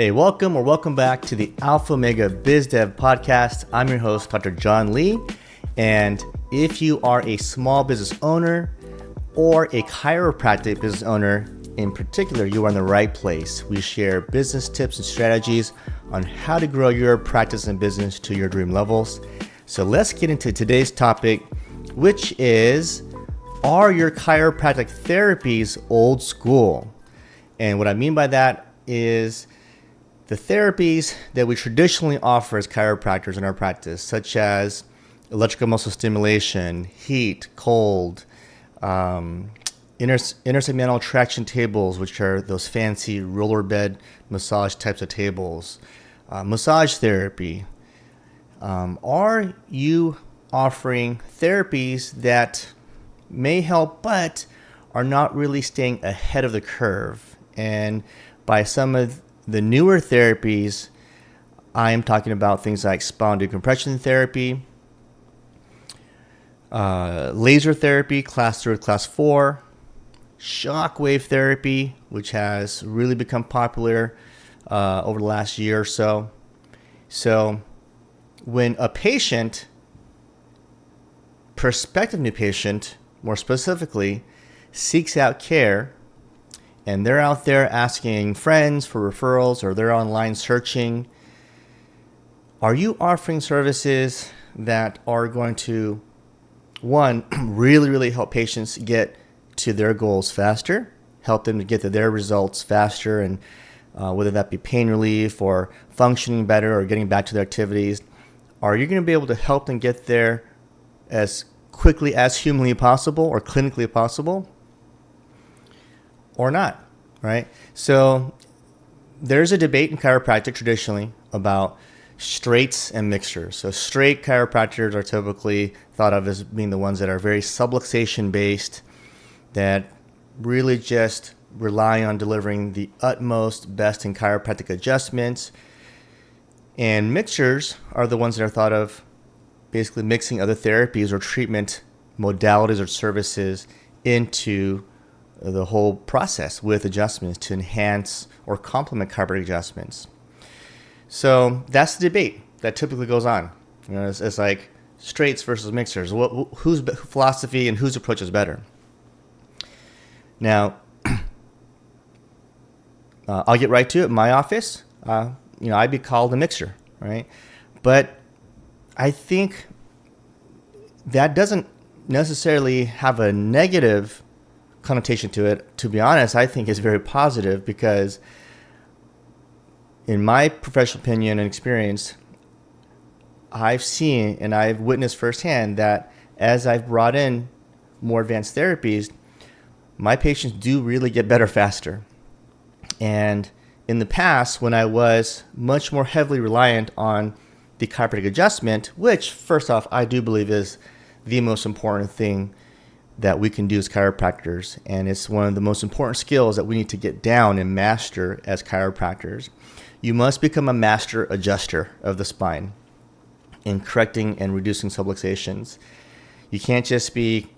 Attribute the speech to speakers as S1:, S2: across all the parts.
S1: Hey, welcome back to the Alpha Omega Biz Dev Podcast. I'm your host, Dr. John Lee. And if you are a small business owner or a chiropractic business owner in particular, you are in the right place. We share business tips and strategies on how to grow your practice and business to your dream levels. So let's get into today's topic, which is, are your chiropractic therapies old school? And what I mean by that is the therapies that we traditionally offer as chiropractors in our practice, such as electrical muscle stimulation, heat, cold, intersegmental traction tables, which are those fancy roller bed massage types of tables, massage therapy. Are you offering therapies that may help but are not really staying ahead of the curve? And by some of the newer therapies, I am talking about things like spinal decompression therapy, laser therapy, class 3 or class 4, shockwave therapy, which has really become popular over the last year or so. So when a patient, prospective new patient, more specifically, seeks out care, and they're out there asking friends for referrals or they're online searching, are you offering services that are going to, one, really help patients get to their goals faster, help them to get to their results faster, and whether that be pain relief or functioning better or getting back to their activities? Are you going to be able to help them get there as quickly as humanly possible or clinically possible? Or not, right? So there's a debate in chiropractic traditionally about straights and mixtures. So straight chiropractors are typically thought of as being the ones that are very subluxation based, that really just rely on delivering the utmost best in chiropractic adjustments. And mixtures are the ones that are thought of basically mixing other therapies or treatment modalities or services into the whole process with adjustments to enhance or complement chiropractic adjustments. So that's the debate that typically goes on. You know, it's like straights versus mixers. Whose philosophy and whose approach is better? Now, I'll get right to it. In my office, I'd be called a mixer, right? But I think that doesn't necessarily have a negative connotation to it. To be honest, I think it's very positive, because in my professional opinion and experience, I've seen and I've witnessed firsthand that as I've brought in more advanced therapies, my patients do really get better faster. And in the past, when I was much more heavily reliant on the chiropractic adjustment, which first off, I do believe is the most important thing that we can do as chiropractors, and it's one of the most important skills that we need to get down and master as chiropractors. You must become a master adjuster of the spine in correcting and reducing subluxations. You can't just be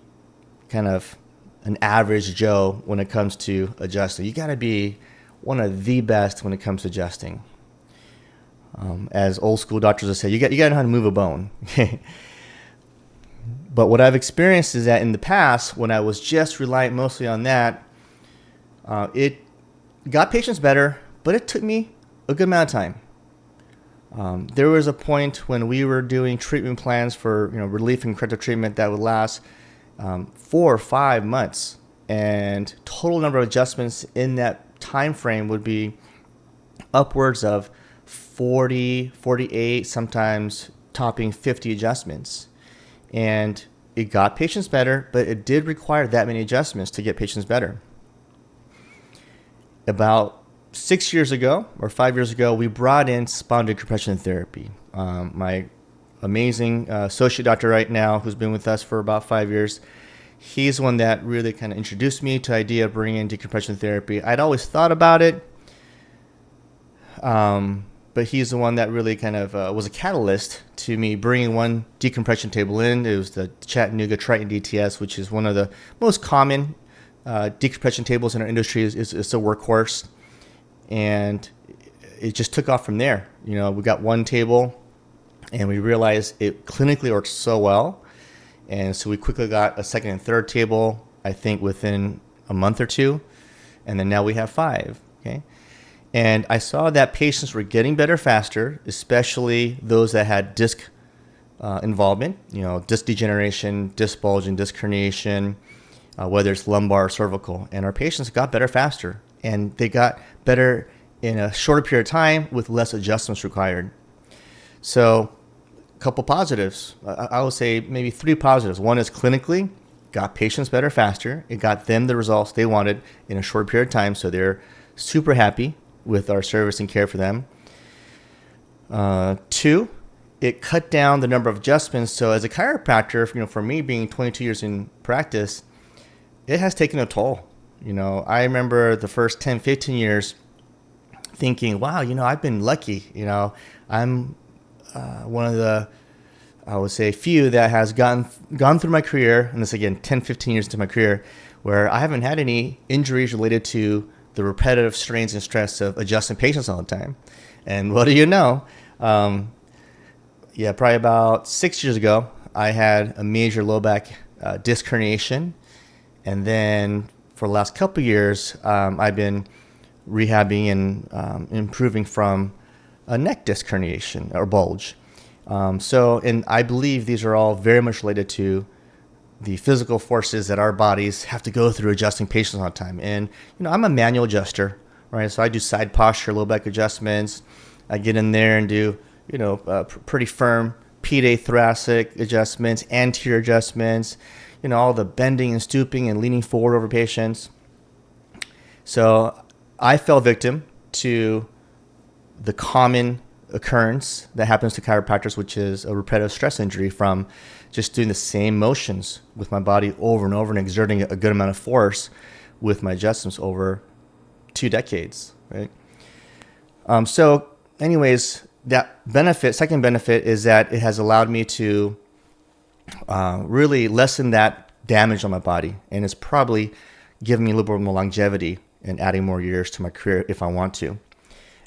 S1: kind of an average Joe when it comes to adjusting. You got to be one of the best when it comes to adjusting. As old school doctors will say, you got to know how to move a bone. But what I've experienced is that in the past, when I was just reliant mostly on that, it got patients better, but it took me a good amount of time. There was a point when we were doing treatment plans for relief and corrective treatment that would last 4 or 5 months, and total number of adjustments in that time frame would be upwards of 40, 48, sometimes topping 50 adjustments. And it got patients better, but it did require that many adjustments to get patients better. About 6 years ago or 5 years ago, we brought in spinal decompression therapy. My amazing associate doctor right now, who's been with us for about 5 years, he's the one that really kind of introduced me to the idea of bringing in decompression therapy. I'd always thought about it, but he's the one that really kind of was a catalyst to me bringing one decompression table in. It was the Chattanooga Triton DTS, which is one of the most common decompression tables in our industry. It's a workhorse. And it just took off from there. We got one table, and we realized it clinically worked so well. And so we quickly got a second and third table, I think within a month or two. And then now we have 5. Okay. And I saw that patients were getting better faster, especially those that had disc involvement, disc degeneration, disc bulging, disc herniation, whether it's lumbar or cervical. And our patients got better faster, and they got better in a shorter period of time with less adjustments required. So a couple positives. I would say maybe 3 positives. One is clinically, got patients better faster. It got them the results they wanted in a short period of time, so they're super happy with our service and care for them. 2, it cut down the number of adjustments. So as a chiropractor, for me being 22 years in practice, it has taken a toll. I remember the first 10, 15 years thinking, wow, I've been lucky. I'm one of the, I would say, few that has gone through my career, and this again, 10, 15 years into my career, where I haven't had any injuries related to the repetitive strains and stress of adjusting patients all the time. And what do you know? Probably about 6 years ago, I had a major low back disc herniation. And then for the last couple of years, I've been rehabbing and improving from a neck disc herniation or bulge. And I believe these are all very much related to the physical forces that our bodies have to go through adjusting patients all the time. And, I'm a manual adjuster, right? So I do side posture, low back adjustments. I get in there and do, pretty firm pede thoracic adjustments, anterior adjustments, all the bending and stooping and leaning forward over patients. So I fell victim to the common occurrence that happens to chiropractors, which is a repetitive stress injury from just doing the same motions with my body over and over and exerting a good amount of force with my adjustments over 2 decades, right? So anyways, that second benefit is that it has allowed me to really lessen that damage on my body, and it's probably given me a little bit more longevity and adding more years to my career if I want to.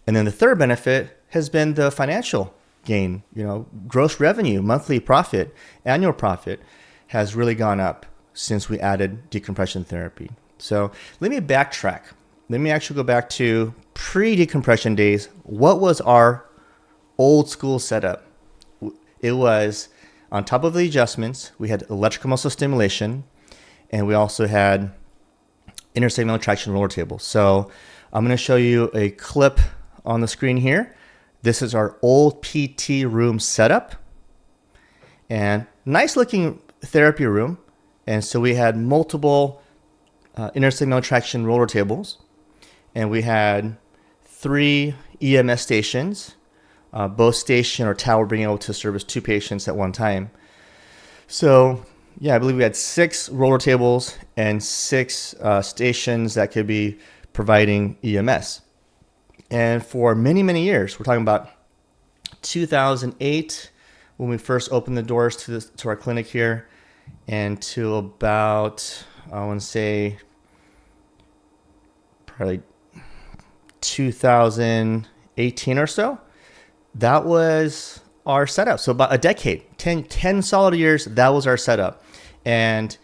S1: And then the third benefit has been the financial gain. Gross revenue, monthly profit, annual profit has really gone up since we added decompression therapy. So let me backtrack. Let me actually go back to pre-decompression days. What was our old school setup? It was on top of the adjustments, we had electrical muscle stimulation, and we also had intersegmental traction roller tables. So I'm going to show you a clip on the screen here. This is our old PT room setup, and nice looking therapy room. And so we had multiple intersegmental traction roller tables, and we had 3 EMS stations, both station or tower being able to service 2 patients at one time. So I believe we had 6 roller tables and 6 stations that could be providing EMS. And for many, many years, we're talking about 2008 when we first opened the doors to our clinic here, and to about, I want to say, probably 2018 or so. That was our setup. So about a decade, 10 solid years, that was our setup. And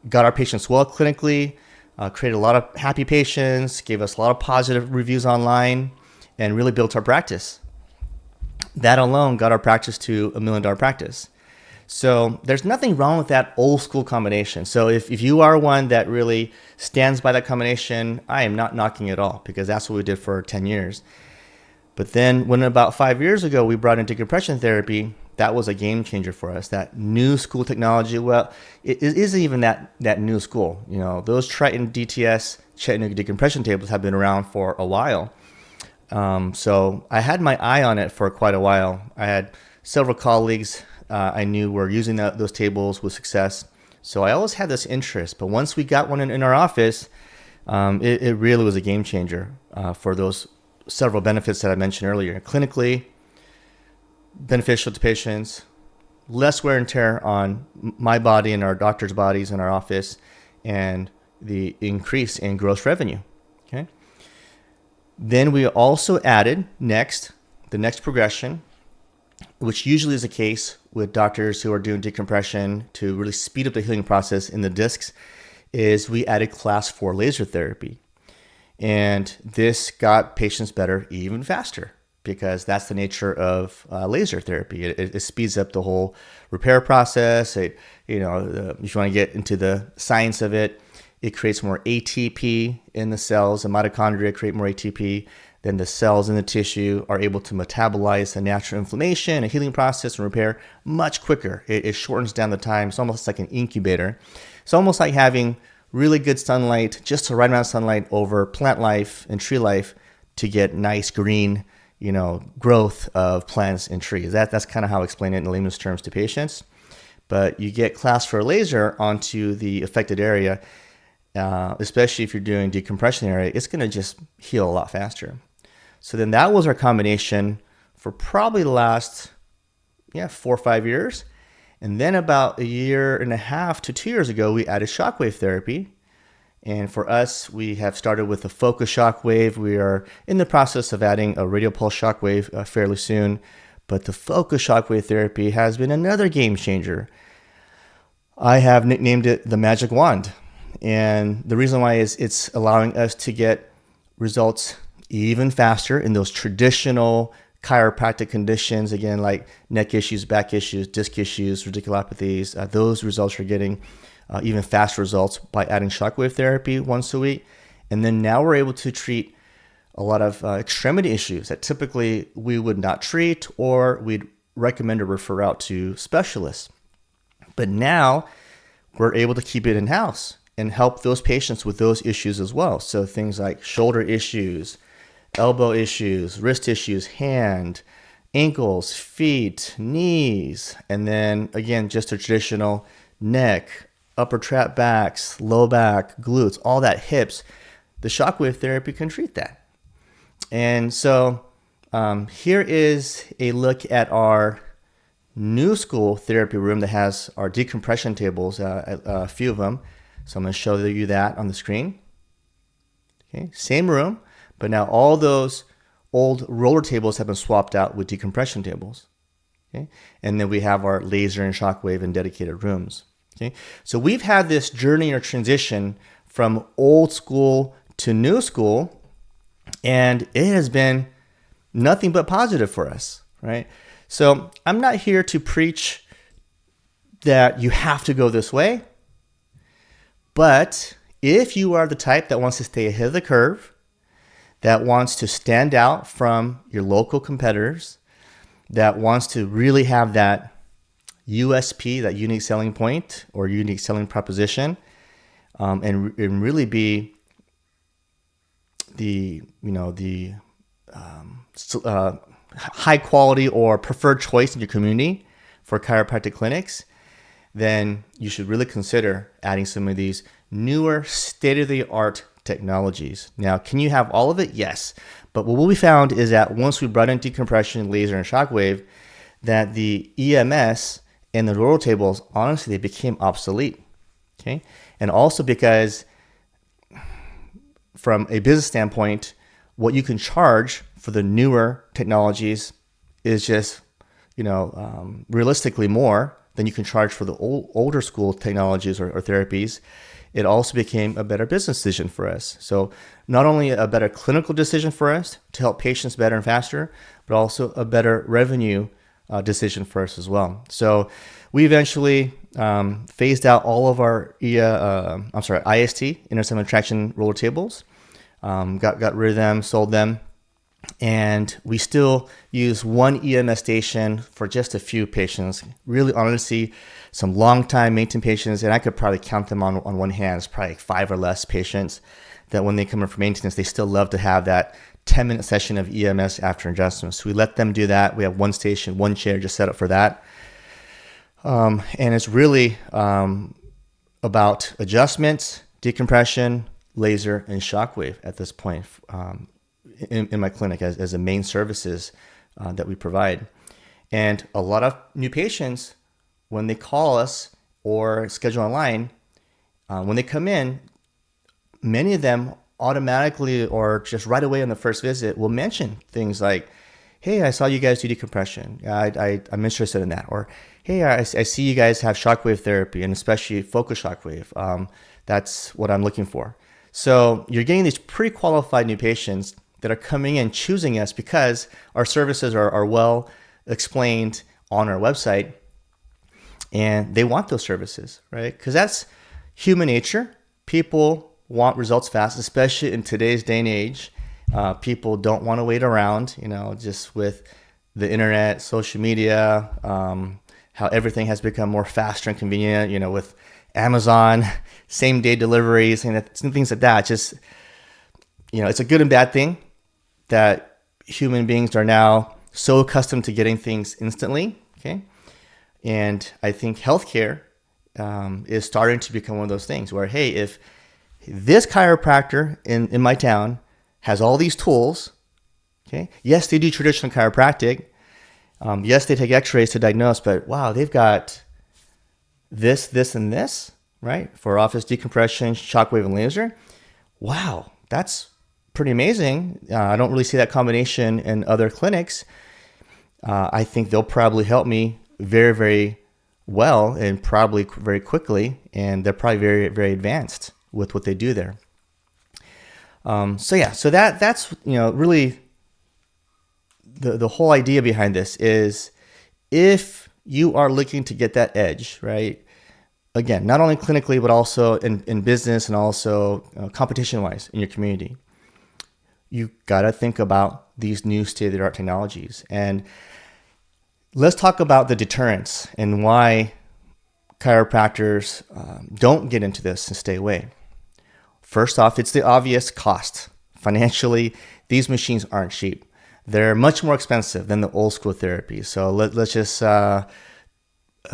S1: got our patients well clinically, created a lot of happy patients, gave us a lot of positive reviews online, and really built our practice. That alone got our practice to $1 million practice. So there's nothing wrong with that old school combination. So if you are one that really stands by that combination, I am not knocking it at all, because that's what we did for 10 years. But then when about 5 years ago, we brought in decompression therapy, that was a game changer for us. That new school technology, well, it isn't even that new school. Those Triton DTS Chattanooga decompression tables have been around for a while. So I had my eye on it for quite a while. I had several colleagues I knew were using those tables with success. So I always had this interest. But once we got one in our office, it really was a game changer for those several benefits that I mentioned earlier. Clinically, beneficial to patients, less wear and tear on my body and our doctors' bodies in our office, and the increase in gross revenue. Okay. Then we also added the next progression, which usually is the case with doctors who are doing decompression to really speed up the healing process in the discs, is we added class 4 laser therapy. And this got patients better even faster because that's the nature of laser therapy. It speeds up the whole repair process. If you want to get into the science of it, it creates more ATP in the cells. The mitochondria create more ATP. Then the cells in the tissue are able to metabolize the natural inflammation and healing process and repair much quicker. It shortens down the time. It's almost like an incubator. It's almost like having really good sunlight, just the right amount of sunlight over plant life and tree life to get nice green, growth of plants and trees. That's kind of how I explain it in layman's terms to patients. But you get class 4 laser onto the affected area, especially if you're doing decompression area, it's going to just heal a lot faster. So then that was our combination for probably the last 4 or 5 years. And then about 1.5 to 2 years ago, we added shockwave therapy. And for us, we have started with a focus shockwave. We are in the process of adding a radial pulse shockwave fairly soon. But the focus shockwave therapy has been another game changer. I have nicknamed it the magic wand. And the reason why is it's allowing us to get results even faster in those traditional chiropractic conditions, again, like neck issues, back issues, disc issues, radiculopathies. Those results are getting even faster results by adding shockwave therapy once a week. And then now we're able to treat a lot of extremity issues that typically we would not treat or we'd recommend or refer out to specialists. But now we're able to keep it in-house and help those patients with those issues as well. So things like shoulder issues, elbow issues, wrist issues, hand, ankles, feet, knees, and then again, just a traditional neck, upper trap backs, low back, glutes, all that hips. The shockwave therapy can treat that. And so here is a look at our new school therapy room that has our decompression tables, a few of them. So I'm going to show you that on the screen. Okay, same room, but now all those old roller tables have been swapped out with decompression tables. Okay, and then we have our laser and shockwave and dedicated rooms. Okay, so we've had this journey or transition from old school to new school, and it has been nothing but positive for us, right? So I'm not here to preach that you have to go this way. But if you are the type that wants to stay ahead of the curve, that wants to stand out from your local competitors, that wants to really have that USP, that unique selling point or unique selling proposition, and really be the high quality or preferred choice in your community for chiropractic clinics, then you should really consider adding some of these newer state-of-the-art technologies. Now, can you have all of it? Yes. But what we found is that once we brought in decompression, laser, and shockwave, that the EMS and the roller tables, honestly, they became obsolete. Okay? And also because from a business standpoint, what you can charge for the newer technologies is just, realistically more than you can charge for the older school technologies or therapies. It also became a better business decision for us. So not only a better clinical decision for us to help patients better and faster, but also a better revenue decision for us as well. So we eventually phased out all of our IST, inter-segment traction roller tables, got rid of them, sold them. And we still use one EMS station for just a few patients. Really, honestly, some long-time maintenance patients, and I could probably count them on one hand. It's probably like 5 or less patients that when they come in for maintenance, they still love to have that 10-minute session of EMS after adjustments. So we let them do that. We have one station, one chair just set up for that. And it's really about adjustments, decompression, laser, and shockwave at this point. In my clinic as the main services that we provide. And a lot of new patients, when they call us or schedule online, when they come in, many of them automatically or just right away on the first visit will mention things like, hey, I saw you guys do decompression. I'm interested in that. Or, hey, I see you guys have shockwave therapy, and especially focus shockwave. That's what I'm looking for. So you're getting these pre-qualified new patients that are coming in choosing us because our services are well explained on our website, and they want those services, right? Because that's human nature. People want results fast, especially in today's day and age. People don't want to wait around, just with the internet, social media, how everything has become more faster and convenient, with Amazon, same day deliveries and things like that. Just, it's a good and bad thing that human beings are now so accustomed to getting things instantly. Okay. And I think healthcare is starting to become one of those things where, hey, if this chiropractor in my town has all these tools, okay, yes, they do traditional chiropractic. Yes, they take x-rays to diagnose, but wow, they've got this, and this, right? For office decompression, shockwave, and laser. Wow, that's pretty amazing. I don't really see that combination in other clinics. I think they'll probably help me very, very well and probably very quickly, and they're probably very, very advanced with what they do there. So that's really the whole idea behind this is if you are looking to get that edge, right? Again, not only clinically, but also in business and also competition-wise in your community, you got to think about these new state-of-the-art technologies. And let's talk about the deterrence and why chiropractors don't get into this and stay away. First off, it's the obvious cost. Financially, these machines aren't cheap. They're much more expensive than the old school therapies. So let's just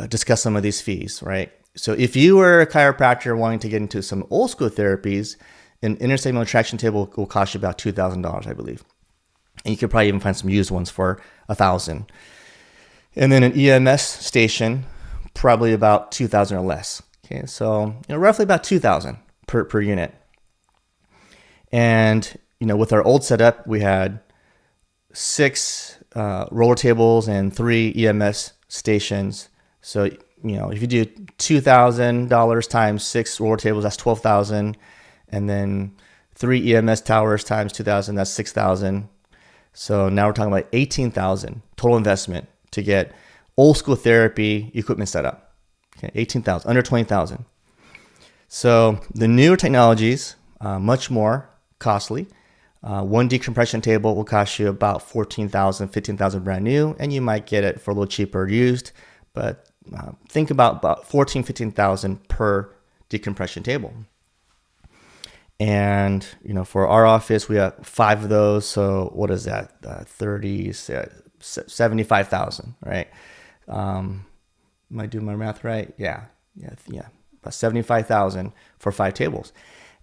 S1: discuss some of these fees, right? So if you were a chiropractor wanting to get into some old school therapies, an intersegmental traction table will cost you about $2,000, I believe. And you could probably even find some used ones for $1,000. And then an EMS station, probably about $2,000 or less. Okay, so roughly about $2,000 per unit. And with our old setup, we had 6 roller tables and 3 EMS stations. So if you do $2,000 times 6 roller tables, that's $12,000, and then 3 EMS towers times $2,000, that's $6,000. So now we're talking about $18,000 total investment to get old school therapy equipment set up. Okay, $18,000, under $20,000. So the newer technologies, much more costly. One decompression table will cost you about $14,000, $15,000 brand new, and you might get it for a little cheaper used. But think about $14,000, $15,000 per decompression table. And for our office, we have 5 of those. So what is that? 75,000, right? Am I doing my math right? Yeah. About 75,000 for 5 tables.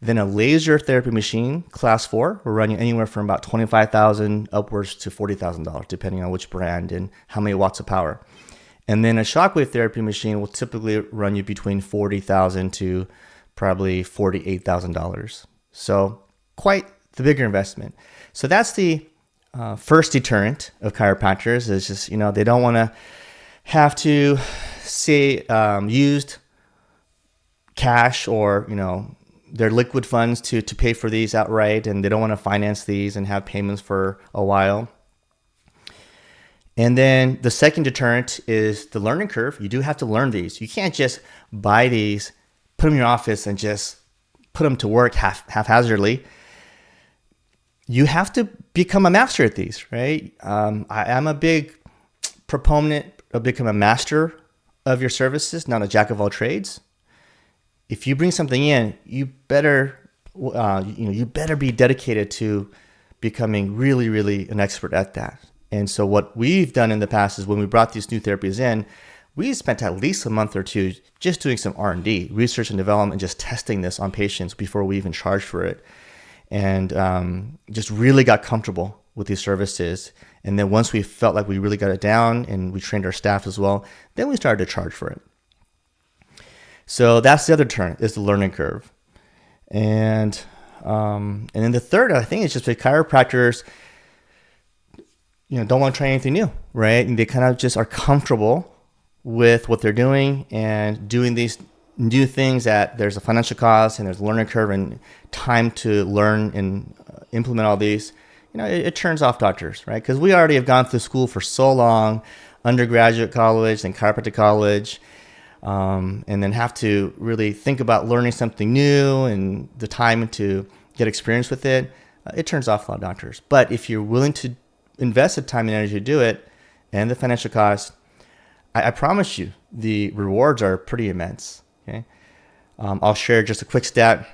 S1: Then a laser therapy machine, class 4, will run you anywhere from about $25,000 upwards to $40,000, depending on which brand and how many watts of power. And then a shockwave therapy machine will typically run you between $40,000 to probably $48,000. So quite the bigger investment. So that's the first deterrent of chiropractors is just, they don't want to have to see used cash or, their liquid funds to pay for these outright, and they don't want to finance these and have payments for a while. And then the second deterrent is the learning curve. You do have to learn these. You can't just buy these, put them in your office, and just put them to work haphazardly. You have to become a master at these, right? I'm a big proponent of becoming a master of your services, not a jack of all trades. If you bring something in, you better be dedicated to becoming really, really an expert at that. And so what we've done in the past is when we brought these new therapies in, we spent at least a month or two just doing some R&D, research and development, and just testing this on patients before we even charged for it. And just really got comfortable with these services. And then once we felt like we really got it down and we trained our staff as well, then we started to charge for it. So that's the other turn, is the learning curve. And And then the third, I think, is just that chiropractors, don't want to try anything new, right? And they kind of just are comfortable with what they're doing and doing these new things that there's a financial cost and there's a learning curve and time to learn and implement all these. It turns off doctors, right? Because we already have gone through school for so long, undergraduate college and chiropractic college, and then have to really think about learning something new and the time to get experience with it. It turns off a lot of doctors. But if you're willing to invest the time and energy to do it and the financial cost, I promise you the rewards are pretty immense. Okay, I'll share just a quick stat.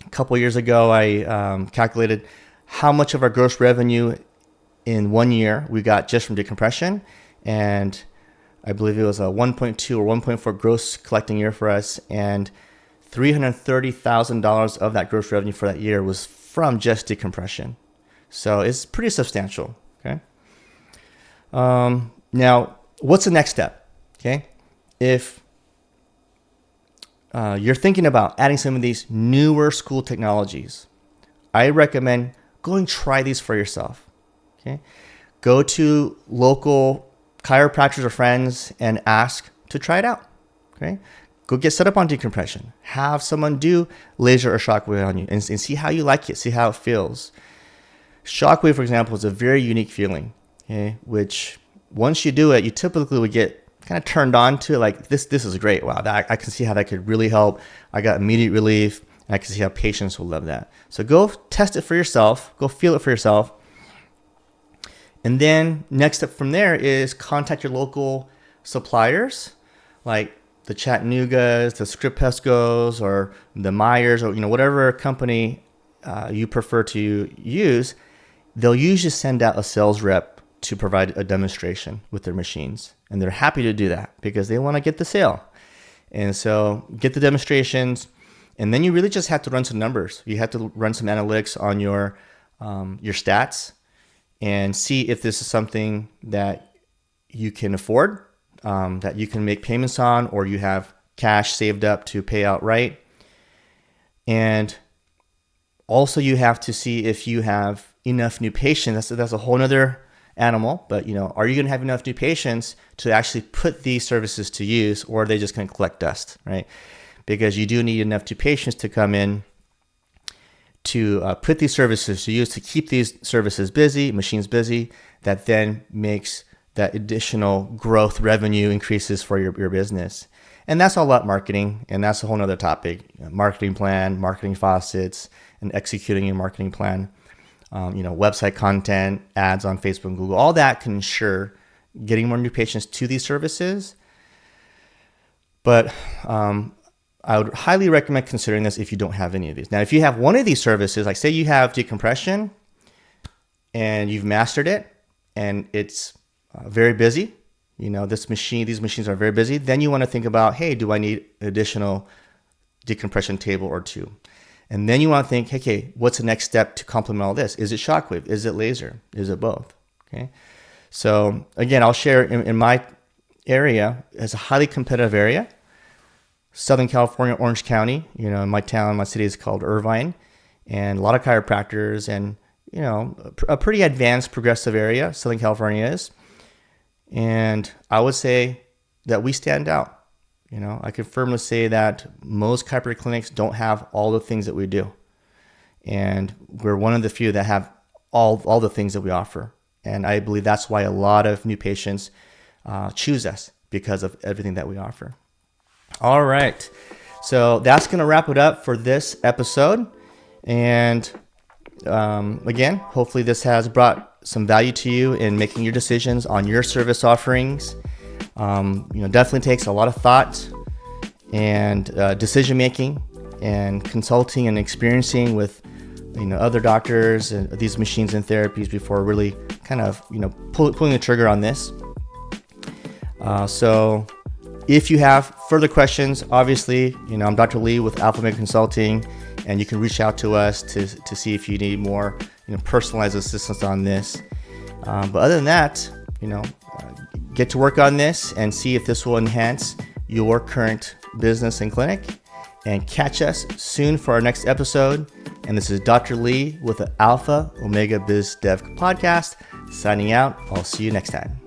S1: A couple years ago, I calculated how much of our gross revenue in 1 year we got just from decompression, and I believe it was a 1.2 or 1.4 gross collecting year for us, and $330,000 of that gross revenue for that year was from just decompression. So it's pretty substantial. Okay. Now, what's the next step? Okay, if you're thinking about adding some of these newer school technologies, I recommend going try these for yourself. Okay, go to local chiropractors or friends and ask to try it out. Okay, go get set up on decompression. Have someone do laser or shockwave on you and see how you like it, see how it feels. Shockwave, for example, is a very unique feeling. Okay, which once you do it, you typically would get kind of turned on to it, like this is great. Wow, I can see how that could really help. I got immediate relief, and I can see how patients will love that. So go test it for yourself, go feel it for yourself. And then next step from there is contact your local suppliers, like the Chattanoogas, the Script Pescos, or the Myers, or whatever company you prefer to use. They'll usually send out a sales rep to provide a demonstration with their machines. And they're happy to do that because they want to get the sale. And so get the demonstrations, and then you really just have to run some numbers. You have to run some analytics on your stats and see if this is something that you can afford, that you can make payments on, or you have cash saved up to pay outright. And also you have to see if you have enough new patients. That's a whole nother animal, but are you going to have enough new patients to actually put these services to use, or are they just going to collect dust, right? Because you do need enough new patients to come in to put these services to use, to keep these services busy, machines busy, that then makes that additional growth revenue increases for your business. And that's all about marketing, and that's a whole nother topic. Marketing plan, marketing faucets, and executing your marketing plan. Website content, ads on Facebook and Google, all that can ensure getting more new patients to these services. But I would highly recommend considering this if you don't have any of these. Now, if you have one of these services, like say you have decompression and you've mastered it and it's very busy, these machines are very busy, then you want to think about, hey, do I need an additional decompression table or two? And then you want to think, okay, what's the next step to complement all this? Is it shockwave? Is it laser? Is it both? Okay. So again, I'll share in my area, it's a highly competitive area. Southern California, Orange County, my city is called Irvine, and a lot of chiropractors, and, a pretty advanced progressive area, Southern California is. And I would say that we stand out. I can firmly say that most chiropractic clinics don't have all the things that we do. And we're one of the few that have all the things that we offer. And I believe that's why a lot of new patients choose us, because of everything that we offer. All right. So that's going to wrap it up for this episode. And again, hopefully this has brought some value to you in making your decisions on your service offerings. Definitely takes a lot of thought and decision making and consulting and experiencing with other doctors and these machines and therapies before really kind of pulling the trigger on this. So if you have further questions, obviously I'm Dr. Lee with Alpha Omega Consulting, and you can reach out to us to see if you need more personalized assistance on this. But other than that, get to work on this and see if this will enhance your current business and clinic. And catch us soon for our next episode. And this is Dr. Lee with the Alpha Omega Biz Dev podcast, signing out. I'll see you next time.